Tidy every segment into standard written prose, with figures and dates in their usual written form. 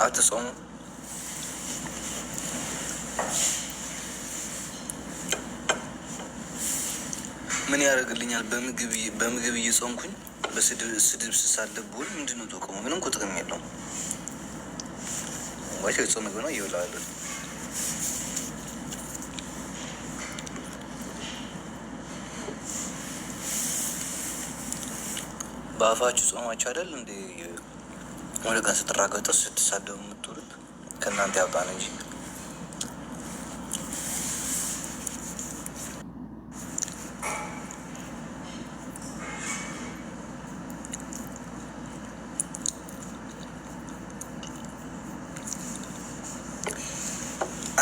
አትጾሙ? ምን ያደርግልኛል? በምግብ እየጾምኩኝ በስድብ ስሳደብ ብውል ምንድን ነው ጥቅሙ? ምንም እኮ ጥቅም የለውም። ወይ ጾም ምግብ ነው እየበላዋለን። በአፋችሁ ጾማችሁ አይደል እንዴ? ወደ ቀን ስትራገጡ ስትሳደቡ የምትውሉት ከእናንተ ያውጣን እንጂ።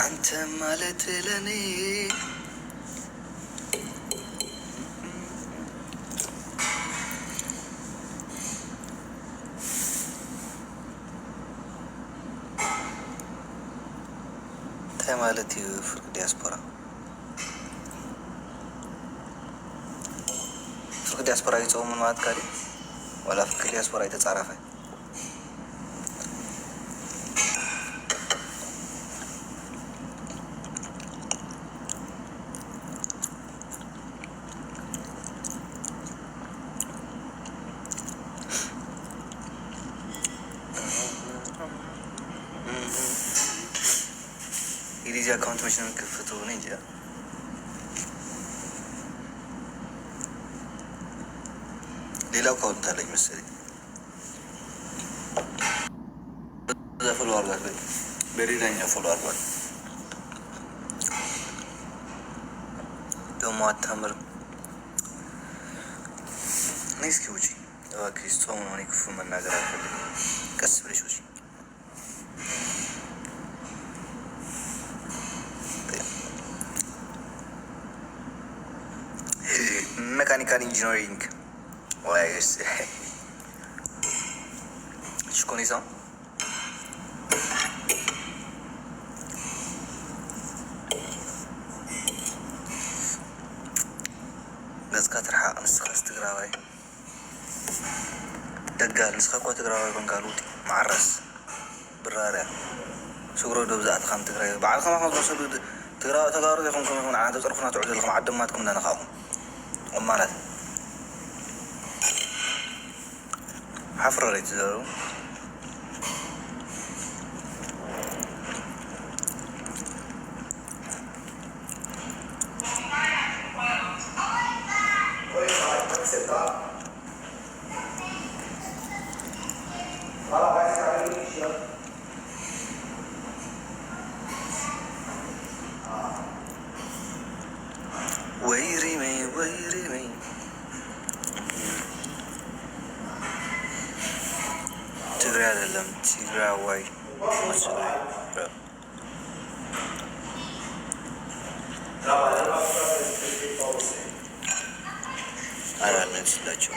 አንተ ማለት ለኔ ማለት ፍርቅ ዲያስፖራ ይጾሙ ማለት ካዲ ወላ ፍርቅ ዲያስፖራ የተጻረፈ የዚህ አካውንት መቼ ነው የሚከፈተው? እኔ እንጃ። ሌላው አካውንት አለኝ መሰለኝ። እዛ ፎሎ አድርጓል፣ በሌላኛው ፎሎ አድርጓል። ደግሞ አታምርም። እኔ እስኪ ውጪ እባክሽ። ጾም ነው። እኔ ክፉ መናገር አልፈልግም። ቀስ ብለሽ ውጪ። ሜካኒካል ኢንጂነሪንግ ወይስ ሽኮኒሳ ገዝካ ትርሓቅ ንስኻ ትግራዋይ ደጋል ንስኻ እኳ ትግራዋይ በንካሉቲ ማዕረስ ብራርያ ስግሮ ደብዛእት ከም ትግራይ በዓል ከማ ከም ዝወሰዱ ተጋሩ ይኹንኩም ይኹን ዓነ ተፀርፉና ትዑ ዘለኹም ዓደማትኩም እንዳነኻኹም ማለት حفرة تزارو ويري مي ትግራይ አይደለም ትግራዋይ መስሎኝ አላነስላቸው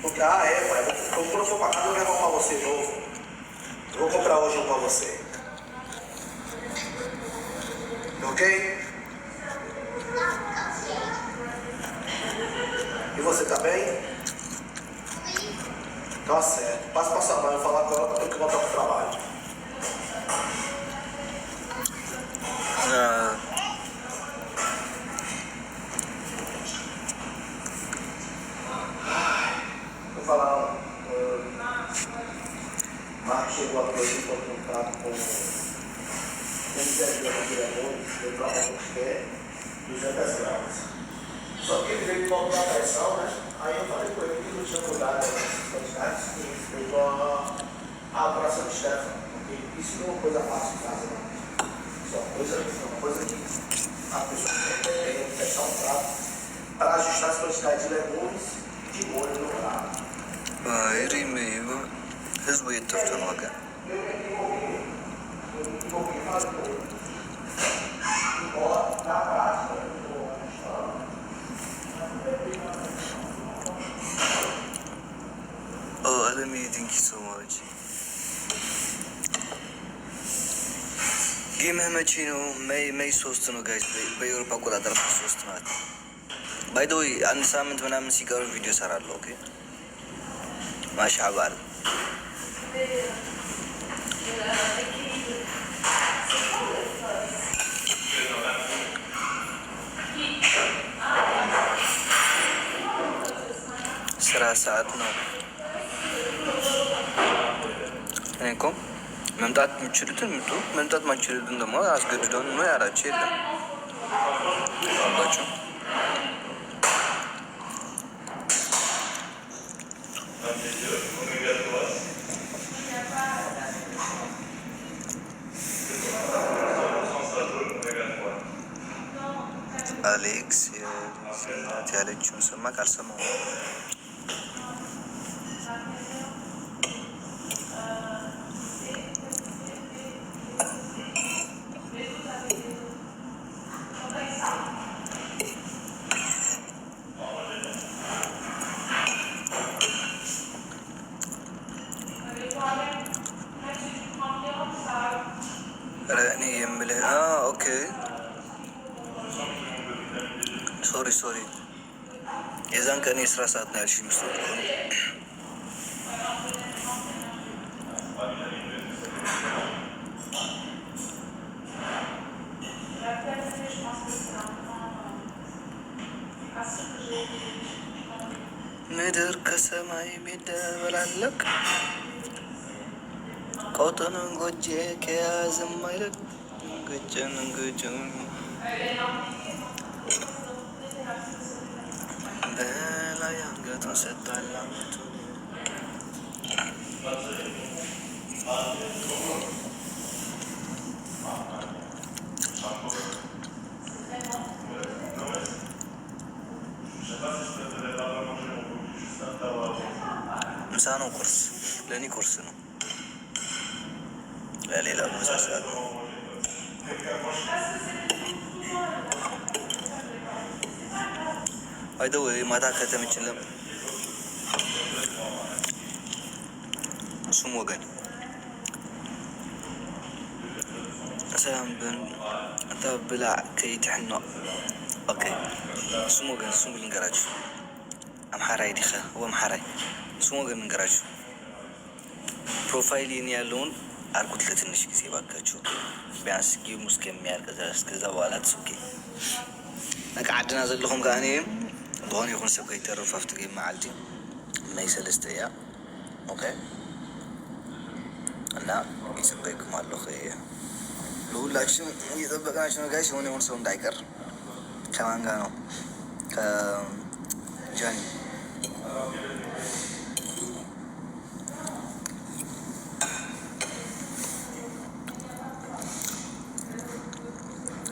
Porque, quando for pra casa eu levo pra você novo. Eu vou comprar hoje um pra você. Ok? E você tá bem? Tá certo. Passa pra sua mãe e falar com ela que eu tenho que voltar pro trabalho. Vou falar. Marcos chegou aqui hoje para contato com o Ministério da Diretora, eu trabalho com os 200 graus. Só que ele veio voltar a pressão, né? Aí eu falei com ele que não tinha mudado as quantidades e fez a operação de Stefano, porque isso não é uma coisa fácil de fazer, não. Isso é uma coisa que a pessoa tem que fechar um prato para ajustar as quantidades de legumes de molho no prato. ህዝቡ የተፍተን ዋጋ አለሚ ቲንክ ዩ ሶ ማች። ጌምህ መቼ ነው? ሜይ 3 ነው ጋይስ፣ በኤውሮፓ አቆጣጠር 3 ማለት ነው። ባይ ዘ ወይ አንድ ሳምንት ምናምን ሲቀሩ ቪዲዮ እሰራለሁ። ኦኬ ማሻባል ስራ ሰዓት ነው። እኔ እኮ መምጣት የምችሉትን ምጡ፣ መምጣት ማችሉትን ደግሞ አስገድደውን ነው ያላቸው የለም አባቸው። አሌክስ እናት ያለችውን ሰማ ካልሰማው እኔ የምልህ ኦኬ ሶሪ የዛን ቀን የስራ ሰዓት ነው ያልሽኝ ምስል እኮ ነው። ምድር ከሰማይ ቢደበላለቅ ቆጥንን ጎጄ ከያዝም አይለቅ ግጭን በላይ አንገቱን ሰጥቷል አመቱ ምሳ ነው ቁርስ ለእኔ ቁርስ ነው ለሌላ ምሳ ሰዓት ነው። አይደው ማታ ከተመችለም ሱም ወገን ሰላም ብን ተብላ ከይትሕኖ ኦኬ ሱም ወገን ሱም ልንገራችሁ አምሓራይ ዲኸ ወምሓራይ ሱም ወገን ልንገራችሁ ፕሮፋይልን ያለውን አርጉት ለትንሽ ጊዜ ባካችሁ ቢያንስ ጌሙ እስከሚያልቅ ድረስ ከዛ በኋላ ትስኪ ነቃ ዓድና ዘለኹም ከዓ እኔ ዝኾነ ይኹን ሰብ ከይተርፍ ኣብቲ ጌም መዓልቲ ናይ 3 እያ ኦኬ እና ይፅበይኩም ኣለኹ እየ ለሁላችንም እየጠበቅናችሁ ነው ጋይስ። የሆነ የሆነ ሰው እንዳይቀር ከማን ጋር ነው ከጃኒ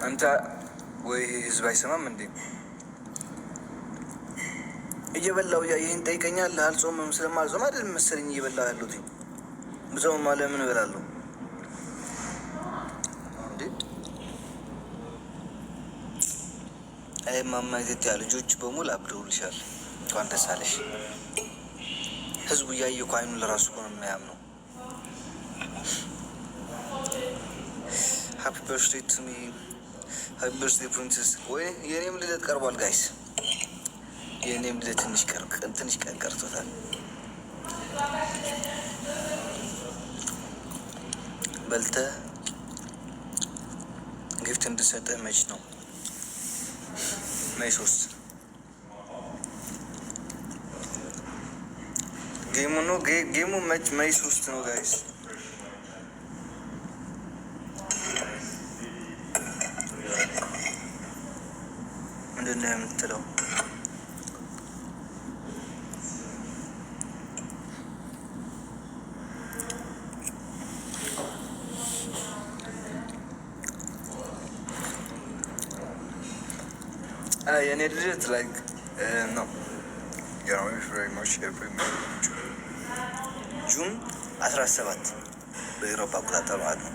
አንተ ወይ ህዝብ አይሰማም እንዴ? እየበላው ይህን ጠይቀኛል። አልጾምም ስለማልጾም አይደል መሰለኝ እየበላው ያሉት። ብጾም ማለት ምን እበላለሁ እንዴ? አይ ማማ ኢትዮጵያ ልጆች በሙሉ አብደውልሻል። እንኳን ደስ አለሽ። ህዝቡ እያየ እኮ አይኑን ለራሱ እኮ ነው የሚያምነው። ሃፒ በርዝዴይ ቱ ሚ ሃፒ በርዝዴይ ፕሪንሰስ። ወይ የኔም ልደት ቀርቧል ጋይስ። የኔም ልደት ትንሽ ቀን ቀርቶታል። በልተህ ጊፍት እንድሰጥህ መች ነው? ሜይ 3 ጌሙ ነው። ጌሙ መች ሜይ 3 ነው ጋይስ። ምንድን ነው የምትለው? የኔ ልደት ላይክ ነው ጁን 17 በኤሮፓ አቆጣጠር ማለት ነው።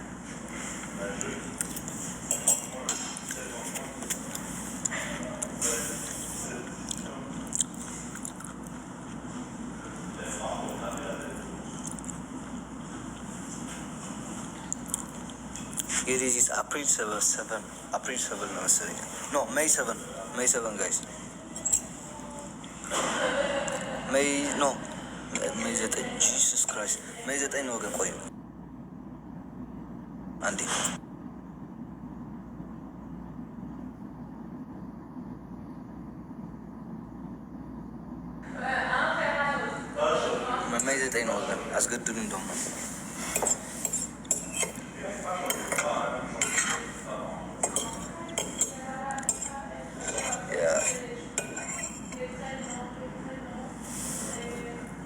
የዲዚስ አፕሪል 7 ነው መሰለኝ። ኖ ሜይ 7 ጋይስ። ሜይ ኖ መይ ዘጠኝ ጂሱስ ክራይስት መይ ዘጠኝ ነው ወገን ቆዩ አንዴ መይ ዘጠኝ ነው ወገን አስገድዱ እንደውም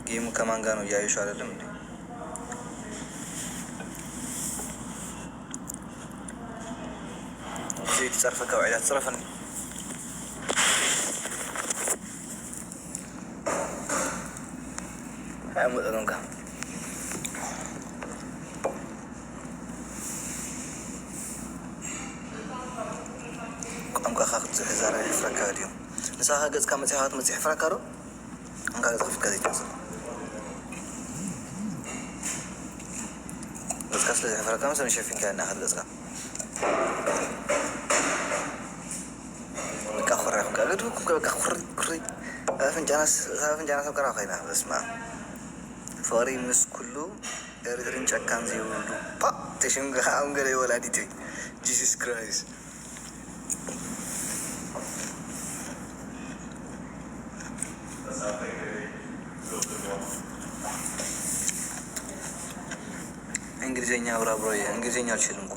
ጌሙ ከማን ጋር ነው እያየሽው አይደለም እንዴ? زيد تصرفك او عيلات تصرفني هاي مو دونكا قام كاخذ زهزاره فركاديو نساها جز كم مسيحات مسيح فركارو انك تخف كذي تصل بس كسل فركام سنه شايفين كان اخذ جزء بقى خري فنجانا سكر خينا بسمع فوري مس كله إيرترين شكان زيولو با تشنغ هم غير ولاديتي جيسس كرايست እንግሊዘኛ አውራ ብሮ እንግሊዘኛ አልችልም እኮ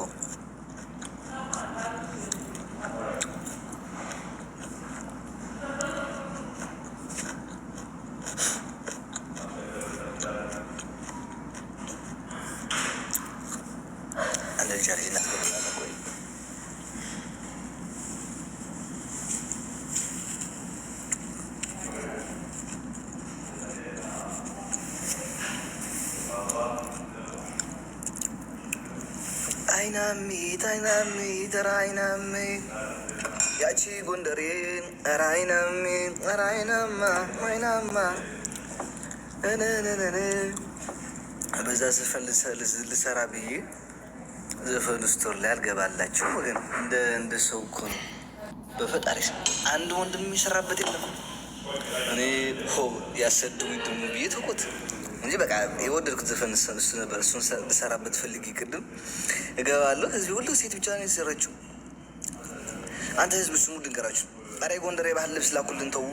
አይናሚ ተራይናሚ ያቺ ጎንደሬን ራይናሚ ራይናማ አይናማ እነነነ በዛ ዘፈን ልሰራ ብዬ ዘፈን ስቶር ላይ አልገባላችሁ ግን እንደ ሰው እኮ ነው። በፈጣሪ አንድ ወንድም የሚሰራበት የለም። እኔ ያሰድሙኝ ደሞ ብዬ ተውኩት እንጂ በቃ የወደድኩት ዘፈን እሱ ነበር። እሱን ልሰራበት ፈልጌ ቅድም እገባለሁ። ህዝብ ሁሉ ሴት ብቻ ነው የሰራችው። አንተ ህዝብ ስሙ ልንገራችሁ። ኧረ የጎንደር የባህል ልብስ ላኩልን ተው።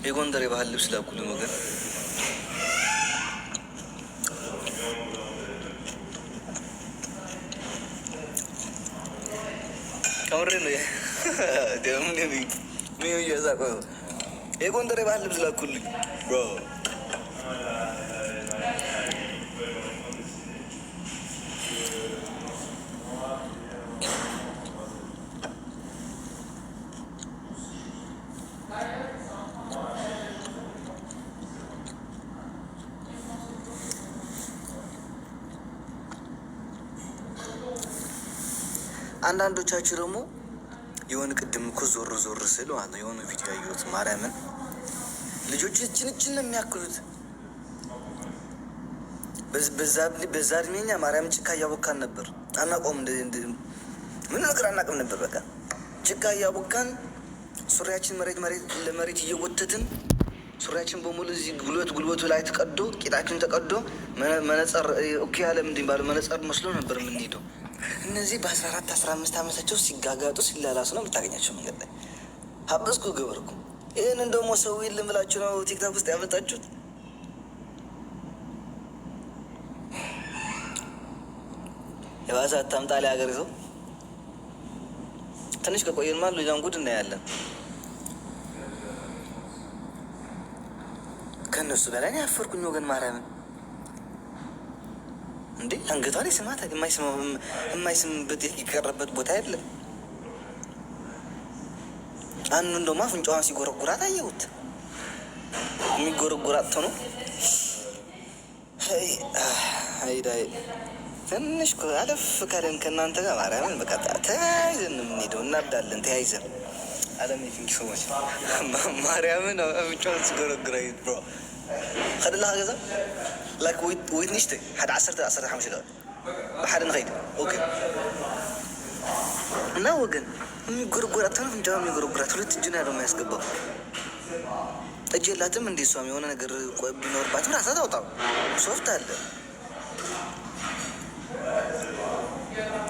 የጎንደር የባህል ልብስ ላኩልን ወገን። ከምሬ ነው ደግሞ ምን እያዛቆ የጎንደር የባህል ልብስ ላኩልኝ ብሮ። አንዳንዶቻችሁ ደግሞ የሆነ ቅድም እኮ ዞር ስል ማለት ነው የሆነ ቪዲዮ ያየሁት ማርያምን ልጆች እችን ነው የሚያክሉት። በዛ እድሜኛ ማርያም ጭቃ እያቦካን ነበር። አናቆም ምን ነገር አናቅም ነበር። በቃ ጭቃ እያቦካን ሱሪያችን ለመሬት እየጎተትን ሱሪያችን በሙሉ እዚህ ጉልበቱ ላይ ተቀዶ ቂጣችን ተቀዶ መነጸር ኦኬ ያለ ምንድን ባለ መነጸር መስሎ ነበር የምንሄደው። እነዚህ በ14 15 ዓመታቸው ሲጋጋጡ ሲላላሱ ነው የምታገኛቸው መንገድ ላይ። ሀበስኩ ግብርኩ። ይህንን ደግሞ ሰው የለም ብላችሁ ነው ቲክቶክ ውስጥ ያመጣችሁት። የባሰ አታምጣ ላይ ሀገር ሰው ትንሽ ከቆየንማ ሌላውን ጉድ እናያለን። ከእነሱ በላይ ያፈርኩኝ ወገን ማርያምን እንዴ አንገቷ ላይ ስማት የማይስምበት የቀረበት ቦታ የለም። አንዱን ደግሞ አፍንጫዋን ሲጎረጉራት አየሁት። የሚጎረጉራት ነው። ሀይዳይ ትንሽ አለፍ ካለን ከእናንተ ጋር ማርያምን በቃ ተያይዘን የምንሄደው እናብዳለን። ተያይዘን አለም ቲንክ ሰዎች ማርያምን አፍንጫዋን ሲጎረጉራ ብሮ ከደላ ገዛ ላይክ ወይት ንሽተ ሓደ 10 ሓሙሽተ ደቂቃ ብሓደ ንኸይድ ኦኬ እና ወገን የሚጎረጎራት ነው። ፍንጫዋ የሚጎረጎራት ሁለት እጅና ነው የሚያስገባው። እጅ የላትም እንዴ? እሷም የሆነ ነገር ቢኖርባትም ራሳ ታውጣው። ሶፍት አለ።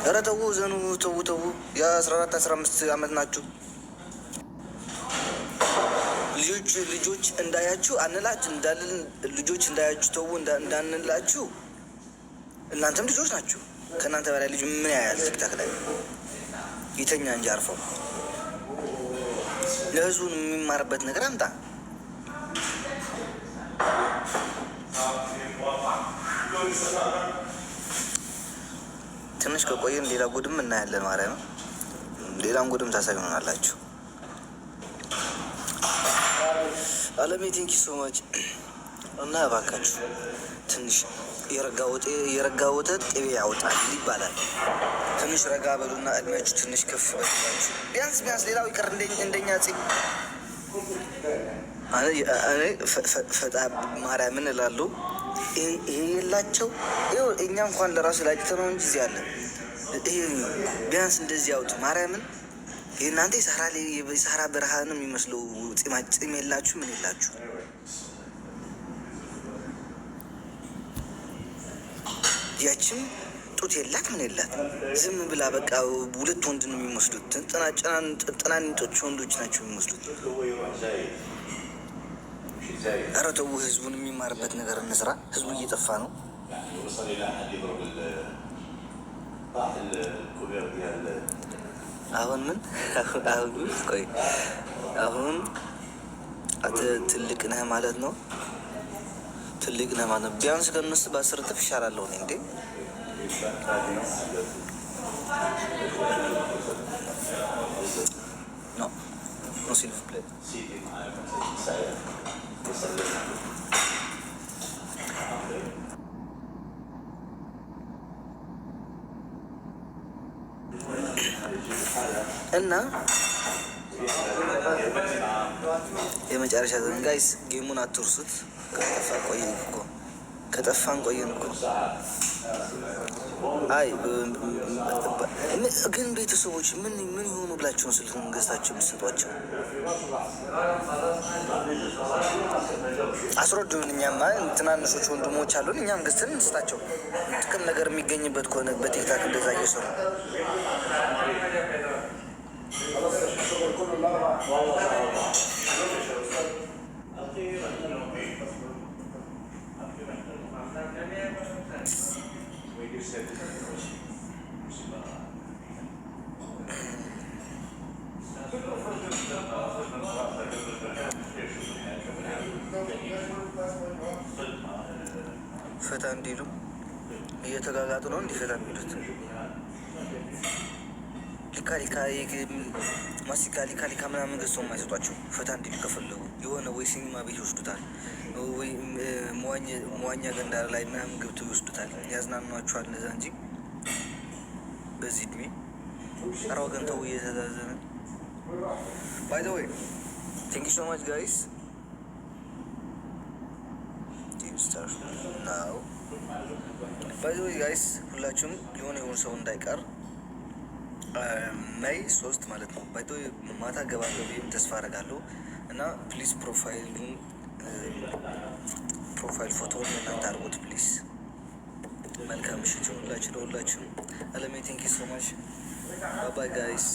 ኧረ ተው ዘኑ ተው። የ14 15 ዓመት ናችሁ ልጆች እንዳያችሁ አንላችሁ እንዳልን ልጆች እንዳያችሁ ተው እንዳንላችሁ። እናንተም ልጆች ናችሁ። ከእናንተ በላይ ልጅ ምን ያያል? ቲክታክ ላይ ይተኛ እንጂ አርፈው። ለህዝቡን የሚማርበት ነገር አምጣ። ትንሽ ከቆየን ሌላ ጉድም እናያለን። ማርያም ሌላም ጉድም ታሳዩናላችሁ። አለሜ ቴንኪ ሶማች እና እባካችሁ ትንሽ የረጋ ወተት ቅቤ ያወጣል ይባላል። ትንሽ ረጋ በሉና እድሜያችሁ ትንሽ ከፍ በላችሁ። ቢያንስ ሌላው ይቀር እንደኛ እኔ ፈጣ ማርያምን እላለሁ። ይሄ የላቸው እኛ እንኳን ለራሱ ላጭተ ነው እንጂ እዚህ አለ። ይሄ ቢያንስ እንደዚህ ያውጡ ማርያምን። የእናንተ የሳራ በረሃን የሚመስለው ጺም የላችሁ ምን የላችሁ። ያችም ጡት የላት ምን የላት። ዝም ብላ በቃ ሁለት ወንድ ነው የሚመስሉት። ጥናንጦች ወንዶች ናቸው የሚመስሉት። ኧረ ተው፣ ህዝቡን የሚማርበት ነገር እንስራ። ህዝቡ እየጠፋ ነው። አሁን አንተ ትልቅ ነህ ማለት ነው። ቢያንስ ከነሱ በ10 እጥፍ ይሻላለሁ እንዴ። ኖ ሲልፍ ፕሌት እና የመጨረሻ ዘመን ጋይስ ጌሙን አትርሱት። ከጠፋን ቆየን እኮ። አይ ግን ቤተሰቦች ምን ይሆኑ ብላችሁ ነው ስልኩን ገዝታችሁ የምትሰጧቸው? አስረዱን። እኛማ ትናንሾች ወንድሞች አሉን፣ እኛም ገዝተን እንስጣቸው። ጥቅም ነገር የሚገኝበት ከሆነ በቲክታክ እንደዛ እየሰሩ ፈታ እንዲሉ እየተጋጋጡ ነው። እንዲህ ፈታ የሚሉት ሊካ ምናምን ገዝተው የማይሰጧቸው ፈታ እንዲሉ ከፈለጉ የሆነ ወይ ሲኒማ ቤት ይወስዱታል፣ ወይ መዋኛ ገንዳ ላይ ምናምን ገብተው ይወስዱታል። ያዝናኗቸዋል እነዛ እንጂ በዚህ እድሜ ኧረ ወገን ተው እየተዛዘነ። ባይ ዘ ወይ ቴንክ ዩ ሶ ማች ጋይስ ናው። ባይ ዘ ወይ ጋይስ ሁላችሁም የሆነ ሰው እንዳይቀር ሜይ 3 ማለት ነው። ባይቶ ማታ ገባለሁ ብዬም ተስፋ አደርጋለሁ እና ፕሊዝ ፕሮፋይል ፎቶውን እናንተ አድርጎት ፕሊዝ። መልካም ምሽት ሁላችሁ ለሁላችሁም። አለሜ ቴንክ ዩ ሶ ማች ባይ ጋይስ።